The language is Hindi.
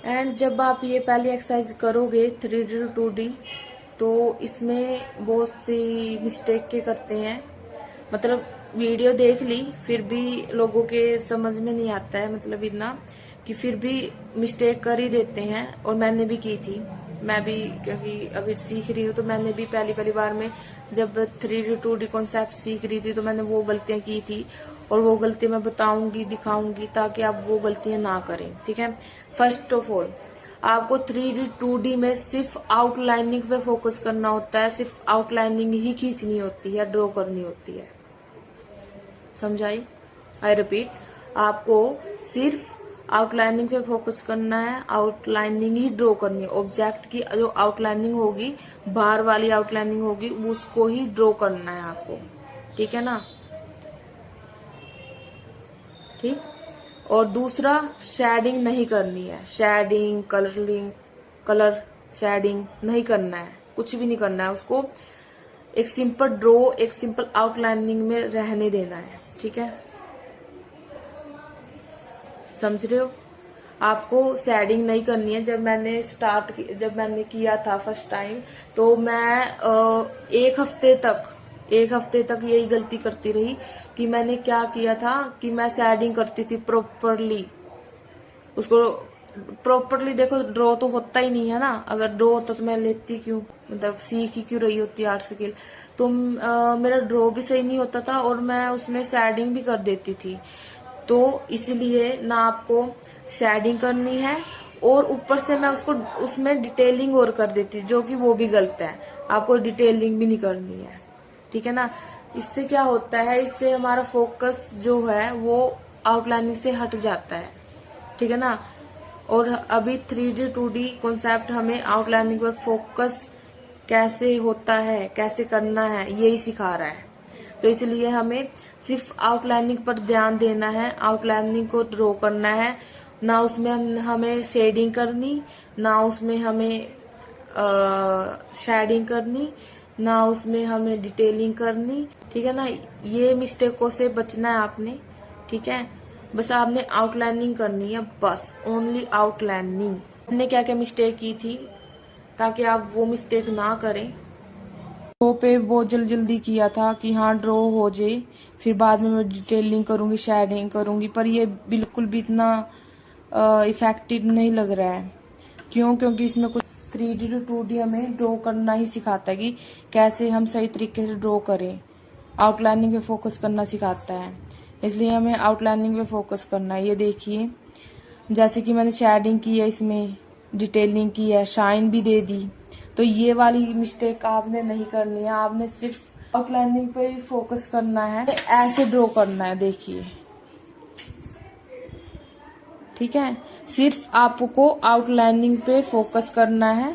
एंड जब आप ये पहली एक्सरसाइज करोगे 3D टू 2D, तो इसमें बहुत सी मिस्टेक के करते हैं। मतलब वीडियो देख ली फिर भी लोगों के समझ में नहीं आता है, मतलब इतना कि फिर भी मिस्टेक कर ही देते हैं। और मैंने भी की थी, मैं भी क्योंकि अभी सीख रही हूँ, तो मैंने भी पहली बार में जब 3D टू 2D कॉन्सेप्ट सीख रही थी तो मैंने वो गलतियां की थी। और वो गलती मैं बताऊंगी, दिखाऊंगी, ताकि आप वो गलतियां ना करें। ठीक है। फर्स्ट ऑफ ऑल, आपको 3D 2D में सिर्फ आउटलाइनिंग पे फोकस करना होता है। सिर्फ आउटलाइनिंग ही खींचनी होती है, ड्रॉ करनी होती है। समझाई? आई रिपीट, आपको सिर्फ आउटलाइनिंग पे फोकस करना है, आउटलाइनिंग ही ड्रॉ करनी है। ऑब्जेक्ट की जो आउटलाइनिंग होगी, बाहर वाली आउटलाइनिंग होगी, उसको ही ड्रॉ करना है आपको। ठीक है ना? ठीक। और दूसरा, शेडिंग नहीं करनी है। शेडिंग, कलर शेडिंग नहीं करना है, कुछ भी नहीं करना है उसको। एक सिंपल ड्रॉ, एक सिंपल आउटलाइनिंग में रहने देना है। ठीक है, समझ रहे हो? आपको शेडिंग नहीं करनी है। जब मैंने किया था फर्स्ट टाइम, तो मैं एक हफ्ते तक यही गलती करती रही कि मैंने क्या किया था कि मैं शेडिंग करती थी प्रॉपरली। उसको प्रॉपरली देखो, ड्रॉ तो होता ही नहीं है ना। अगर ड्रॉ होता तो मैं लेती क्यों, मतलब सीख ही क्यों रही होती आर्ट स्किल। तो मेरा ड्रॉ भी सही नहीं होता था और मैं उसमें शेडिंग भी कर देती थी। तो इसलिए ना आपको शेडिंग करनी है, और ऊपर से मैं उसमें डिटेलिंग और कर देती, जो कि वो भी गलत है। आपको डिटेलिंग भी नहीं करनी है। ठीक है ना? इससे क्या होता है, इससे हमारा फोकस जो है वो आउटलाइनिंग से हट जाता है। ठीक है ना? और अभी 3D 2D कॉन्सेप्ट हमें आउटलाइनिंग पर फोकस कैसे होता है, कैसे करना है, यही सिखा रहा है। तो इसलिए हमें सिर्फ आउटलाइनिंग पर ध्यान देना है, आउटलाइनिंग को ड्रॉ करना है। ना उसमें हमें शेडिंग करनी, ना उसमें हमें शेडिंग करनी, ना उसमें हमें डिटेलिंग करनी। ठीक है ना? ये मिस्टेकों से बचना है आपने। ठीक है? बस आपने आउटलाइनिंग करनी है, बस ओनली आउटलाइनिंग। आपने क्या क्या मिस्टेक की थी, ताकि आप वो मिस्टेक ना करें। ड्रॉ पे बहुत जल्दी किया था कि हाँ ड्रॉ हो जाए, फिर बाद में मैं डिटेलिंग करूंगी, शेडिंग करूंगी, पर ये बिल्कुल भी इतना इफेक्टिव नहीं लग रहा है। क्यों? क्योंकि इसमें कुछ 3D to 2D हमें ड्रॉ करना ही सिखाता है कि कैसे हम सही तरीके से ड्रॉ करें। आउटलाइनिंग पे फोकस करना सिखाता है, इसलिए हमें आउटलाइनिंग पे फोकस करना है। ये देखिए, जैसे कि मैंने शेडिंग की है, इसमें डिटेलिंग की है, शाइन भी दे दी। तो ये वाली मिस्टेक आपने नहीं करनी है। आपने सिर्फ आउटलाइनिंग पे ही फोकस करना है, ऐसे ड्रॉ करना है। देखिए, ठीक है? सिर्फ आपको आउटलाइनिंग पे फोकस करना है।